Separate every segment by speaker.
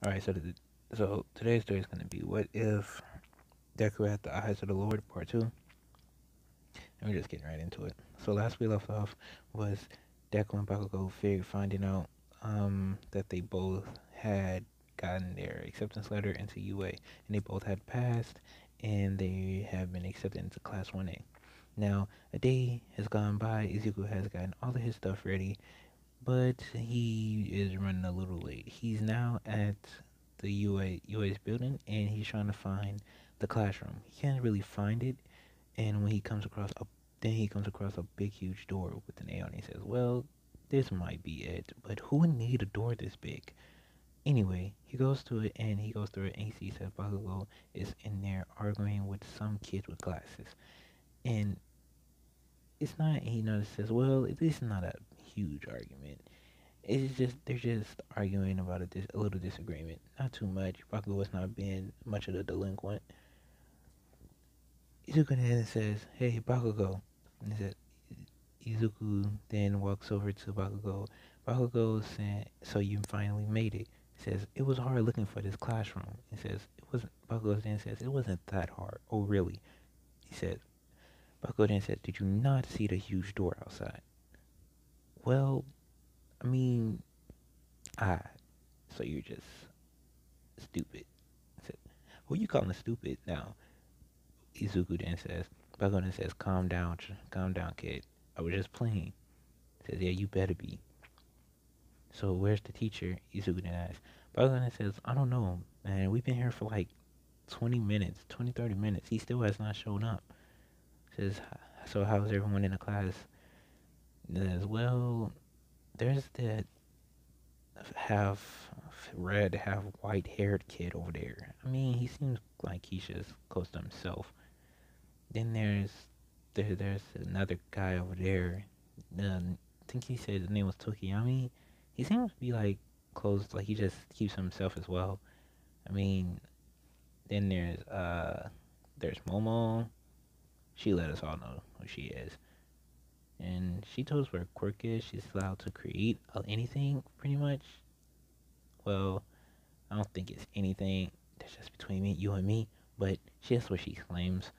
Speaker 1: All right, so today's story is going to be what if Deku had the eyes of the Lord, part two, and we're just getting right into it. So last we left off was Deku and Bakugo finding out that they both had gotten their acceptance letter into UA, and they both had passed, and they have been accepted into Class 1A. Now, a day has gone by. Izuku has gotten all of his stuff ready, but he is running a little late. He's now at the UA's building, and he's trying to find the classroom. He can't really find it, and when he comes across a big huge door with an A on it. He says, "Well, this might be it, but who would need a door this big?" Anyway, he goes to it and he goes through it and he sees that Bakugo is in there arguing with some kid with glasses. And it's not, he notices, well, it's not a huge argument. It's just they're just arguing about a little disagreement. Not too much. Bakugo was not being much of the delinquent. Izuku then says, "Hey, Bakugo." And he said, Izuku then walks over to Bakugo. Bakugo said, "So you finally made it." He says, "It was hard looking for this classroom." He says, "It wasn't." Bakugo then says, "It wasn't that hard." "Oh, really?" He says. Bakugo then says, "Did you not see the huge door outside?" "Well, I mean, ah, so you're just stupid." I said, "Who you calling stupid now?" Izuku then says, Bakugo then says, calm down, kid. I was just playing." He says, "Yeah, you better be." "So where's the teacher?" Izuku then asks. Bakugo then says, "I don't know, man. We've been here for like 20 minutes, 20, 30 minutes. He still has not shown up." Says, "So how's everyone in the class?" He says, "Well, there's that half red, half white haired kid over there. I mean, he seems like he's just close to himself. Then there's another guy over there. I think he said his name was Tokiyami. He seems to be like close, like he just keeps himself as well. I mean, then there's Momo. She let us all know who she is, and she told us where Quirk is. She's allowed to create anything, pretty much. Well, I don't think it's anything. That's just between you and me. But that's what she claims.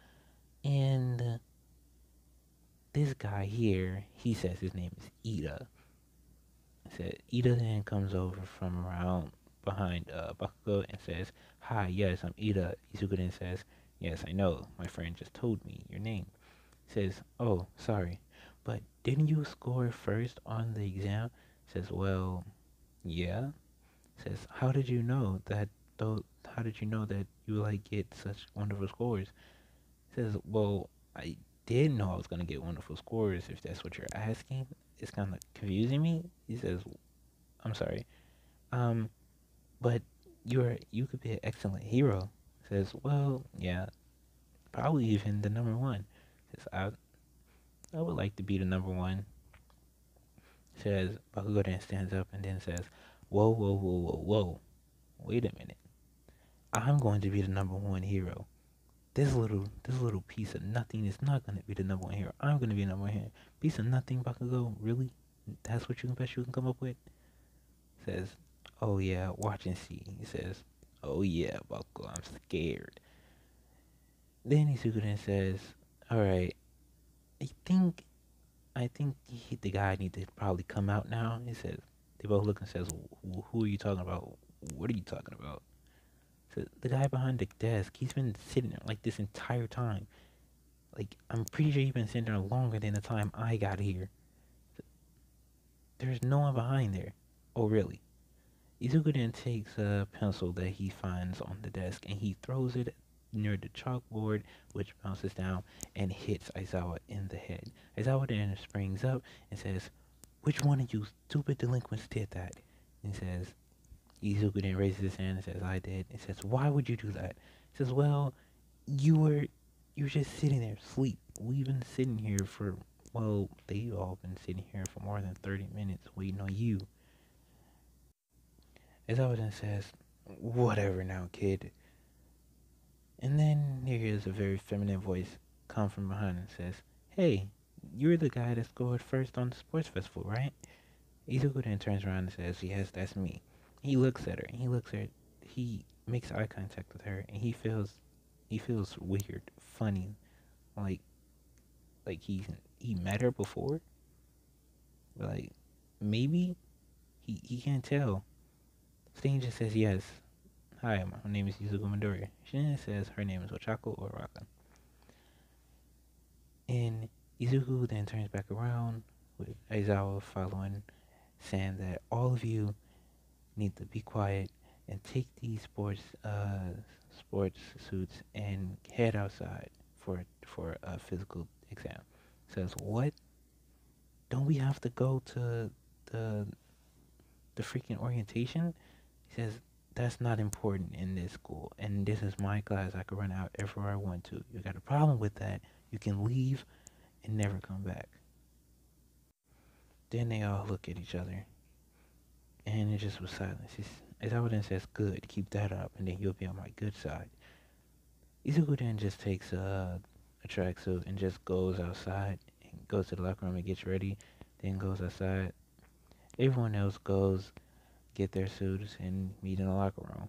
Speaker 1: And this guy here, he says his name is Ida. Said Ida then comes over from around behind Bakugo and says, "Hi, yes, I'm Ida." Izuku then says, "Yes, I know. My friend just told me your name." Says, "Oh, sorry, but didn't you score first on the exam?" Says, "Well, yeah." Says, "How did you know that though how did you know that you like get such wonderful scores?" Says, "Well, I did know I was gonna get wonderful scores if that's what you're asking. It's kinda confusing me." He says, "I'm sorry. Um, but you could be an excellent hero." Says, "Well, yeah, probably even the number one." Says, I would like to be the number one." Says Bakugo then stands up and then says, "Whoa, whoa, whoa, whoa, whoa. Wait a minute. I'm going to be the number one hero. This little piece of nothing is not gonna be the number one hero. I'm gonna be the number one hero. Piece of nothing, Bakugo. Really? That's what you can best you can come up with?" Says, "Oh yeah, watch and see." He says, "Oh yeah, Bakugo, I'm scared." Then Izuku then says, "All right, I think the guy needs to probably come out now." He says, they both look and says, Who are you talking about? What are you talking about?" So the guy behind the desk, he's been sitting there like this entire time. Like, I'm pretty sure he's been sitting there longer than the time I got here. There's no one behind there. Oh, really? Izuku then takes a pencil that he finds on the desk and he throws it near the chalkboard, which bounces down and hits Aizawa in the head. Aizawa then springs up and says, "Which one of you stupid delinquents did that?" And says, Izuku then raises his hand and says, "I did." He says, "Why would you do that?" He says, "Well, you were you were just sitting there asleep. We've been sitting here for well, they've all been sitting here for more than 30 minutes waiting on you." Aizawa then says, "Whatever now, kid." And then he hears a very feminine voice come from behind and says, "Hey, you're the guy that scored first on the sports festival, right?" Izuku then turns around and says, "Yes, that's me." He looks at her and he looks at her. he makes eye contact with her, and he feels weird, funny, like he met her before, but like maybe he can't tell. Stain just says yes. Hi, my name is Yuzuko Midori. She then says her name is Ochako or Raka. And Izuku then turns back around with Aizawa following, saying that all of you need to be quiet and take these sports suits and head outside for a physical exam. Says what? Don't we have to go to the the freaking orientation? He says that's not important in this school, and this is my class. I can run out if I want to. You got a problem with that? You can leave and never come back. Then they all look at each other, and it just was silence. Aizawa then says, "Good, keep that up, and then you'll be on my good side." Izuku then just takes a tracksuit and just goes outside and goes to the locker room and gets ready, then goes outside. Everyone else goes get their suits and meet in the locker room.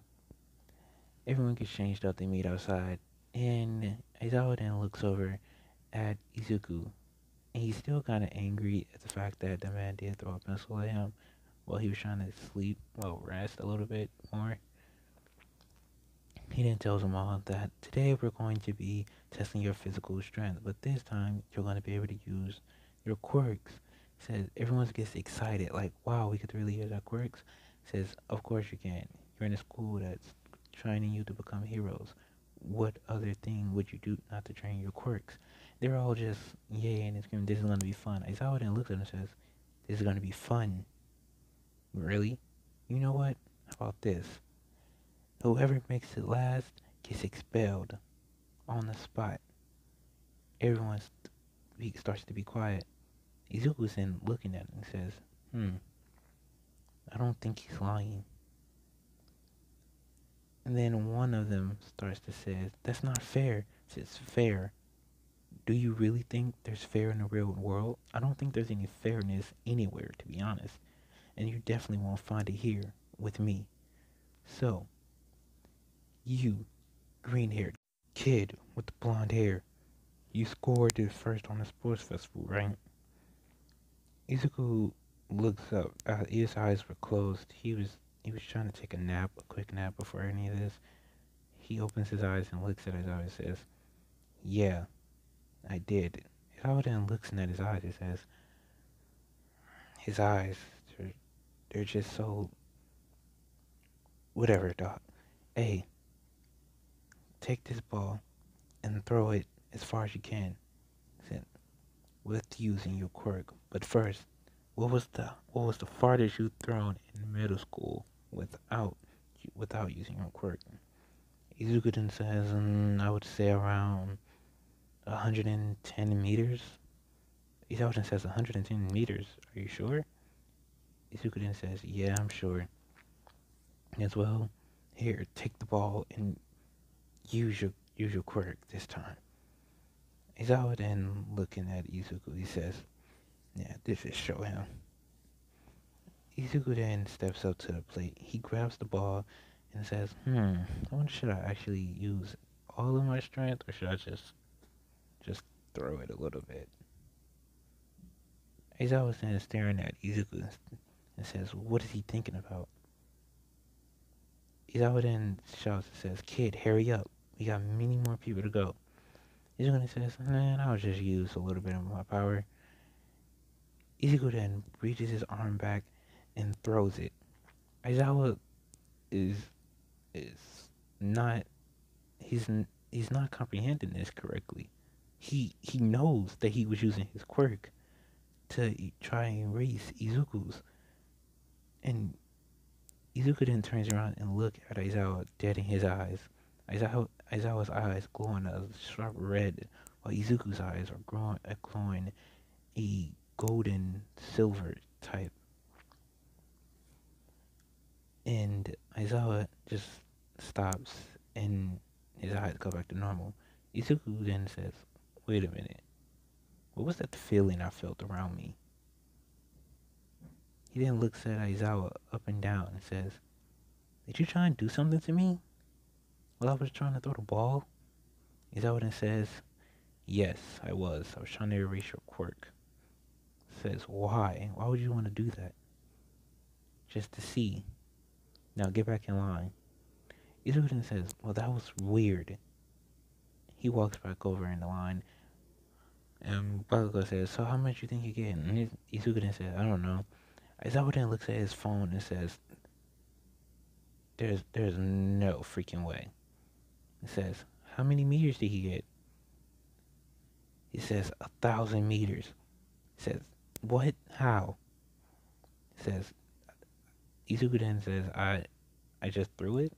Speaker 1: Everyone gets changed up, they meet outside, and Aizawa then looks over at Izuku, and he's still kind of angry at the fact that the man did throw a pencil at him while he was trying to sleep, rest a little bit more. He then tells them all that today we're going to be testing your physical strength, but this time you're going to be able to use your quirks. Says everyone gets excited, like, wow, we could really use our quirks. Says, of course you can. You're in a school that's training you to become heroes. What other thing would you do not to train your quirks? They're all just yay and screaming, this is going to be fun. Aizawa then looks at him and says, this is going to be fun. Really? You know what? How about this? Whoever makes it last gets expelled on the spot. Everyone starts to be quiet. Izuku's then looking at him and says, I don't think he's lying. And then one of them starts to say, that's not fair. Says, fair. Do you really think there's fair in the real world? I don't think there's any fairness anywhere, to be honest. And you definitely won't find it here with me. So, you, green-haired kid with the blonde hair, you scored this first on the sports festival, right? Izuku looks up. His eyes were closed. He was trying to take a quick nap before any of this. He opens his eyes and looks at his eyes and says, yeah, I did. Aizawa then looks at his eyes and says, his eyes, they're just so, whatever, dog. Hey, take this ball and throw it as far as you can. Said, with using your quirk. But first, what was the farthest you've thrown in middle school without using your quirk? Izuku then says, I would say around 110 meters. Izawa then says 110 meters. Are you sure? Izuku then says, yeah, I'm sure. As well, here, take the ball and use your quirk this time. Izawa then looking at Izuku, he says, yeah, this is show him. Izuku then steps up to the plate. He grabs the ball and says, I wonder should I actually use all of my strength or should I just throw it a little bit? Aizawa then staring at Izuku and says, what is he thinking about? Izawa then shouts and says, kid, hurry up. We got many more people to go. Izuku says, man, I'll just use a little bit of my power. Izuku then reaches his arm back and throws it. Aizawa is not he's not comprehending this correctly. He knows that he was using his quirk to try and erase Izuku's, and Izuku then turns around and look at Aizawa dead in his eyes. Aizawa's eyes glowing a sharp red, while Izuku's eyes are glowing a golden silver type. And Aizawa just stops and his eyes go back to normal. Izuku then says, wait a minute. What was that feeling I felt around me? He then looks at Aizawa up and down and says, Did you try and do something to me while I was trying to throw the ball? Izawuden says, yes, I was. I was trying to erase your quirk. Says, why? Why would you want to do that? Just to see. Now get back in line. Izawuden says, well, that was weird. He walks back over in the line, and Bakugo says, so how much you think you get? And Izawuden says, I don't know. Izawuden looks at his phone and says, there's no freaking way. He says, how many meters did he get? He says, 1,000 meters. He says, what? How? He says, Izukuden says, I just threw it.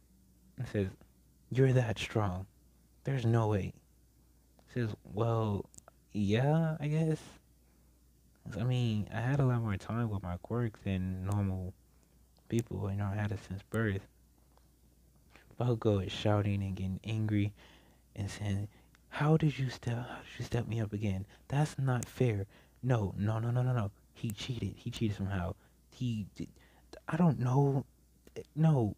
Speaker 1: He says, you're that strong. There's no way. He says, well, yeah, I guess. I mean, I had a lot more time with my quirk than normal people. You know, I had it since birth. Bakugo is shouting and getting angry and saying, how did you step me up again? That's not fair. No, no, no, no, no, no. He cheated. He cheated somehow. He did, I don't know. No.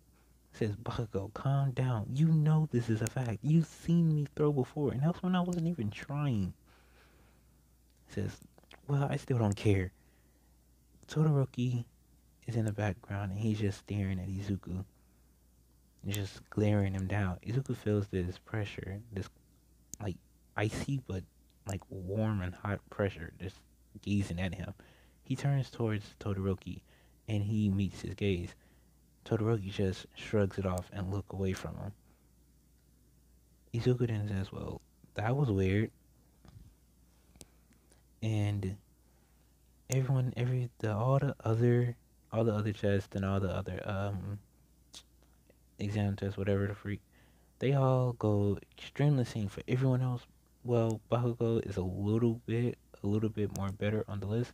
Speaker 1: Says Bakugo, calm down. You know this is a fact. You've seen me throw before, and that's when I wasn't even trying. Says, well, I still don't care. Todoroki is in the background, and he's just staring at Izuku. Just glaring him down. Izuku feels this pressure, this like icy but like warm and hot pressure just gazing at him. He turns towards Todoroki and he meets his gaze. Todoroki just shrugs it off and look away from him. Izuku then says, well, that was weird. And all the other tests and all the other exam tests, whatever the freak, they all go extremely same for everyone else. Well, Bakugo is a little bit more better on the list,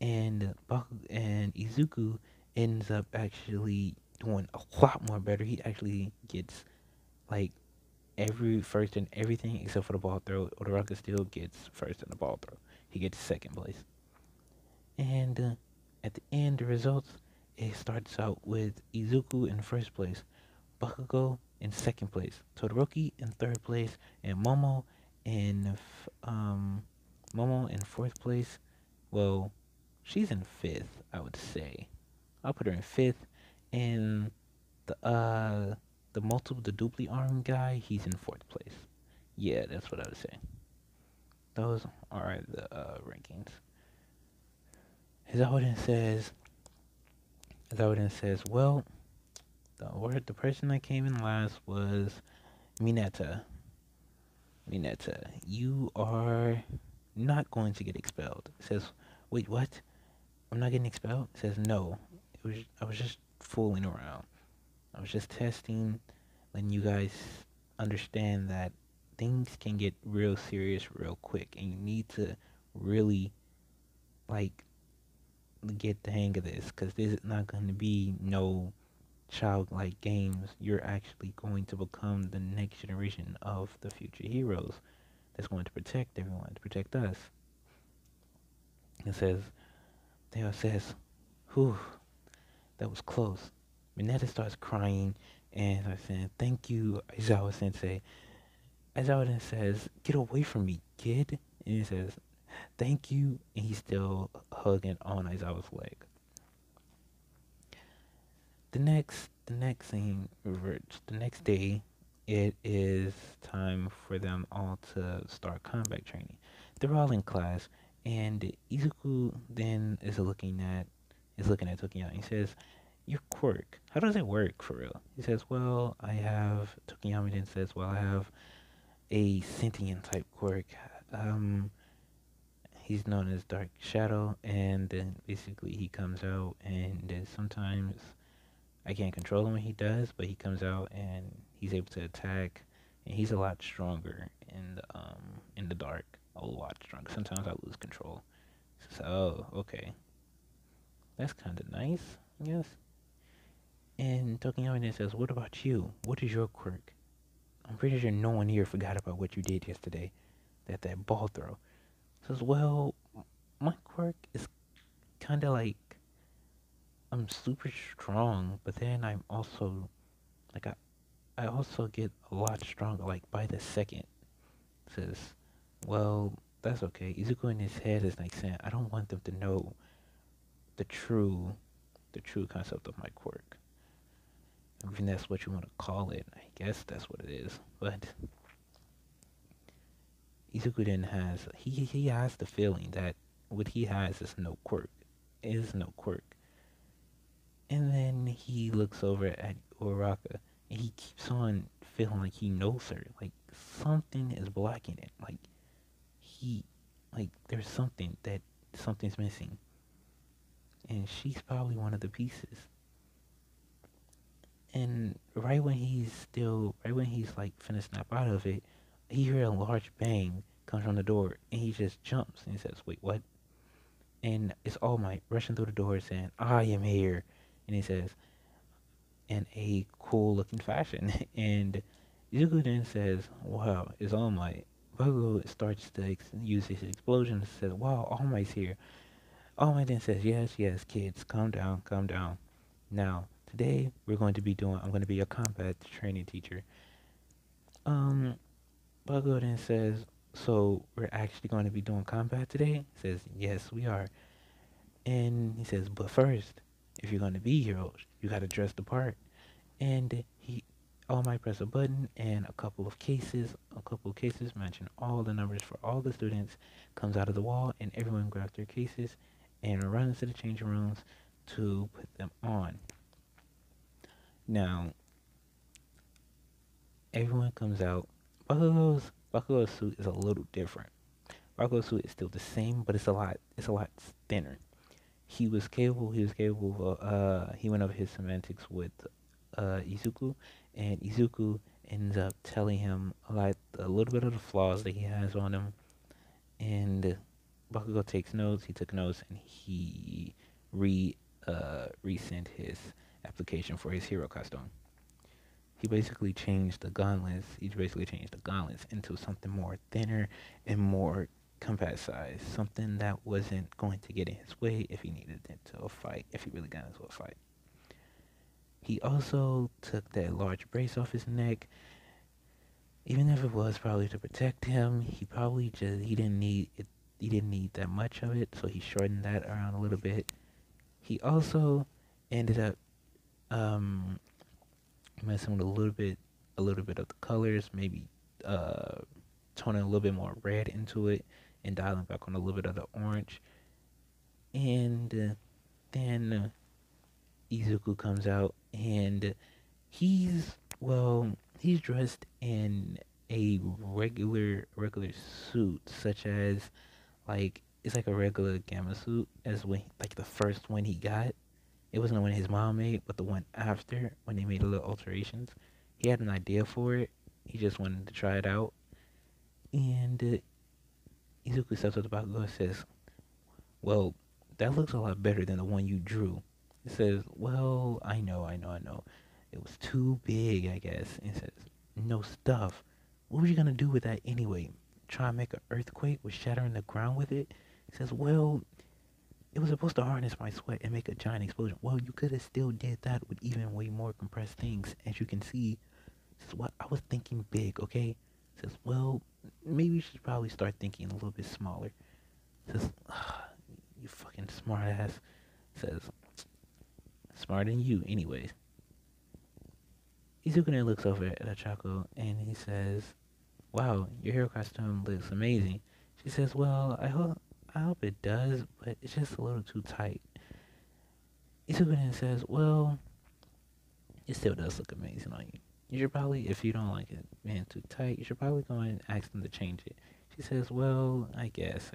Speaker 1: and Izuku ends up actually doing a lot more better. He actually gets like every first in everything except for the ball throw. Uraraka still gets first in the ball throw. He gets second place, and at the end, the results it starts out with Izuku in first place, Bakugo in second place, Todoroki in third place, and in Momo in fourth place. Well, she's in fifth, I would say. I'll put her in fifth, and the duply arm guy, he's in fourth place. Yeah, that's what I would say. Those are the rankings. Izawuden says, well, the person that came in last was Mineta. Mineta, you are not going to get expelled. It says, wait, what? I'm not getting expelled? It says, no. I was just fooling around. I was just testing, letting you guys understand that things can get real serious real quick, and you need to really, like, get the hang of this, because this is not going to be no childlike games. You're actually going to become the next generation of the future heroes that's going to protect everyone, to protect us. It says, Theo says, whew, that was close. Mineta starts crying and I said, thank you, Aizawa sensei. Aizawa then says, get away from me, kid. And he says, thank you. And he's still hugging on Aizawa's leg. The next scene reverts. The next day, it is time for them all to start combat training. They're all in class, and Izuku then is looking at Tokiyama. He says, your quirk, how does it work for real? He says, well, Tokiyama then says, well, I have a sentient type quirk. He's known as Dark Shadow, and then basically he comes out, and then sometimes I can't control him when he does, but he comes out and he's able to attack, and he's a lot stronger in the dark, a lot stronger. Sometimes I lose control. So, okay, that's kind of nice, I guess. And Tokiyama then says, what about you? What is your quirk? I'm pretty sure no one here forgot about what you did yesterday. That ball throw. Says, well, my quirk is kind of like, I'm super strong, but then I'm also like I also get a lot stronger like by the second. Says, well, that's okay. Izuku in his head is like saying, I don't want them to know the true the true concept of my quirk. I mean that's what you want to call it. I guess that's what it is. But Izuku then has he has the feeling that what he has is no quirk. Is no quirk. And then he looks over at Uraraka and he keeps on feeling like he knows her. Like something is blocking it. He like there's something's missing. And she's probably one of the pieces. And right when he's like finna snap out of it, he hears a large bang comes from the door and he just jumps and he says, wait, what? And it's All Might rushing through the door saying, I am here. And he says, in a cool looking fashion. And Izuku then says, wow, it's All Might. Bakugo starts to use his explosion and says, wow, All Might's here. All Might then says, yes, yes, kids, calm down, calm down. Now, today I'm going to be your combat training teacher. Um, Bakugo then says, so we're actually going to be doing combat today? He says, yes, we are. And he says, but first, if you're going to be heroes, you got to dress the part. And he All Might press a button and a couple of cases matching all the numbers for all the students comes out of the wall and everyone grabs their cases and runs to the changing rooms to put them on. Now, everyone comes out. Bakugo's suit is a little different. Bakugo's suit is still the same, but it's a lot thinner. He was capable of he went over his semantics with Izuku, and Izuku ends up telling him a little bit of the flaws that he has on him, and Bakugo takes notes. He took notes, and he resent his application for his hero costume. He basically changed the gauntlets. He basically changed the gauntlets into something more thinner and more compact size, something that wasn't going to get in his way if he needed into a fight, if he really got into a fight. He also took that large brace off his neck. Even if it was probably to protect him, he didn't need it. He didn't need that much of it, so he shortened that around a little bit. He also ended up um, messing with a little bit of the colors, maybe uh, toning a little bit more red into it, and dialing back on a little bit of the orange. And then Izuku comes out, and he's dressed in a regular suit, such as like it's like a regular gamma suit, as when like the first one he got. It wasn't the one his mom made, but the one after when they made a little alterations. He had an idea for it. He just wanted to try it out, and Izuku steps up to Bakugo and says, "Well, that looks a lot better than the one you drew." He says, "Well, I know. It was too big, I guess." And he says, "No stuff. What were you gonna do with that anyway? Try and make an earthquake with shattering the ground with it?" He says, "Well, it was supposed to harness my sweat and make a giant explosion. Well, you could have still did that with even way more compressed things. As you can see, this is what I was thinking big, okay?" He says, "Well, maybe you should probably start thinking a little bit smaller." He says, "You fucking smart ass." Says, "Smarter than you, anyways." Izukune looks over at Ochako and he says, "Wow, your hero costume looks amazing." She says, "Well, I hope it does, but it's just a little too tight." Izukune says, "Well, it still does look amazing on you. You should probably, if you don't like it being too tight, you should probably go and ask them to change it." She says, "Well, I guess."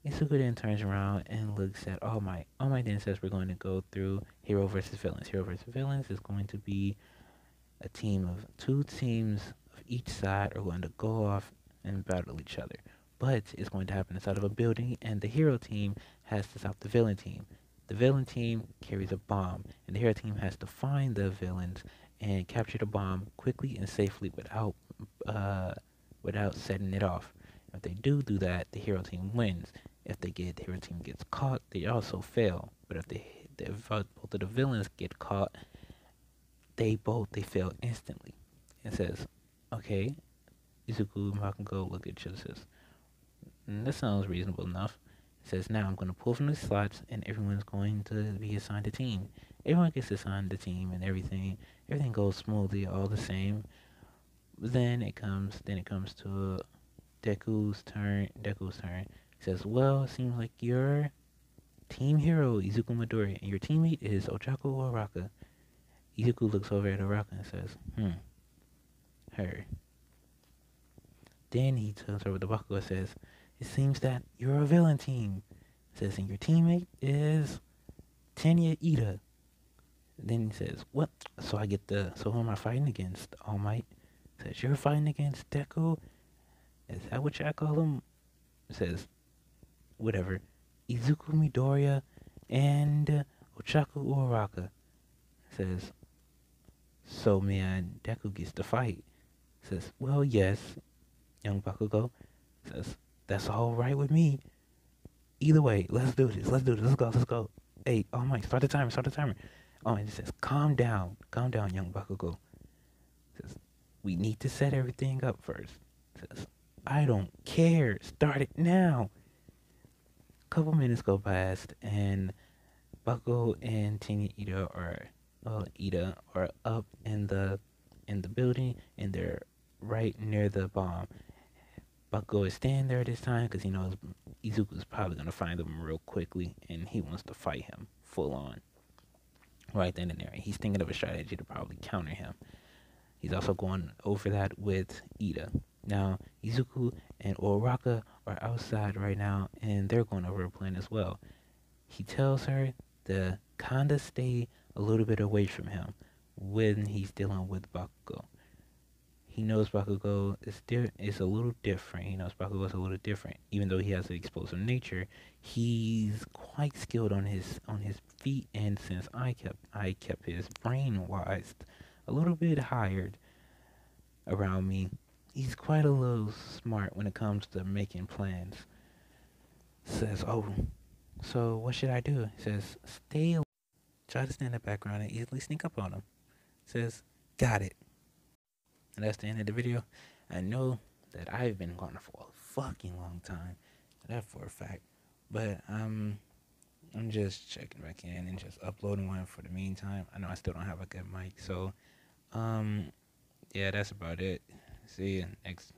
Speaker 1: Isuku then turns around and looks at All Might. All Might then says we're going to go through Hero versus Villains. Hero versus Villains is going to be a team of two teams of each side are going to go off and battle each other. But it's going to happen inside of a building, and the hero team has to stop the villain team. The villain team carries a bomb, and the hero team has to find the villains and capture the bomb quickly and safely without setting it off. If they do that, the hero team wins. If the hero team gets caught, they also fail. But if both of the villains get caught, they fail instantly. It says, okay, Izuku and Bakugo look at each other and says, that sounds reasonable enough. It says, now I'm going to pull from the slots and everyone's going to be assigned a team. Everyone gets assigned a team and everything goes smoothly, all the same. Then it comes to Deku's turn. It says, well, it seems like your team hero, Izuku Midori, and your teammate is Ochako Araka. Izuku looks over at Araka and says, her. Then he turns over to Bakugo and says, it seems that you're a villain team. It says, and your teammate is Tenya Ida. Then he says, what? So who am I fighting against? All Might. It says, you're fighting against Deku? Is that what y'all call him? It says, whatever. Izuku Midoriya and Ochaku Uraraka. It says, so man, Deku gets to fight. It says, well, yes, young Bakugo. It says, that's all right with me. Either way, let's do this. Let's go. Hey, All Might, start the timer. Oh, and it says, calm down, young Bakugo. It says, we need to set everything up first. It says, I don't care. Start it now. A couple minutes go past, and Bakugo and Tenya Ida are up in the building, and they're right near the bomb. Bakugo is standing there this time because he knows Izuku's probably gonna find him real quickly, and he wants to fight him full on right then and there. He's thinking of a strategy to probably counter him. He's also going over that with Ida. Now, Izuku and Uraraka are outside right now, and they're going over a plan as well. He tells her to kinda stay a little bit away from him when he's dealing with Bakugo. He knows Bakugo is a little different. He knows Bakugo is a little different. Even though he has an explosive nature, he's quite skilled on his feet. And since I kept his brain wise a little bit higher around me, he's quite a little smart when it comes to making plans. Says, oh, so what should I do? Says, stay away. Try to stand in the background and easily sneak up on him. Says, got it. And that's the end of the video. I know that I've been gone for a fucking long time. That for a fact. But I'm just checking back in and just uploading one for the meantime. I know I still don't have a good mic, so yeah, that's about it. See you next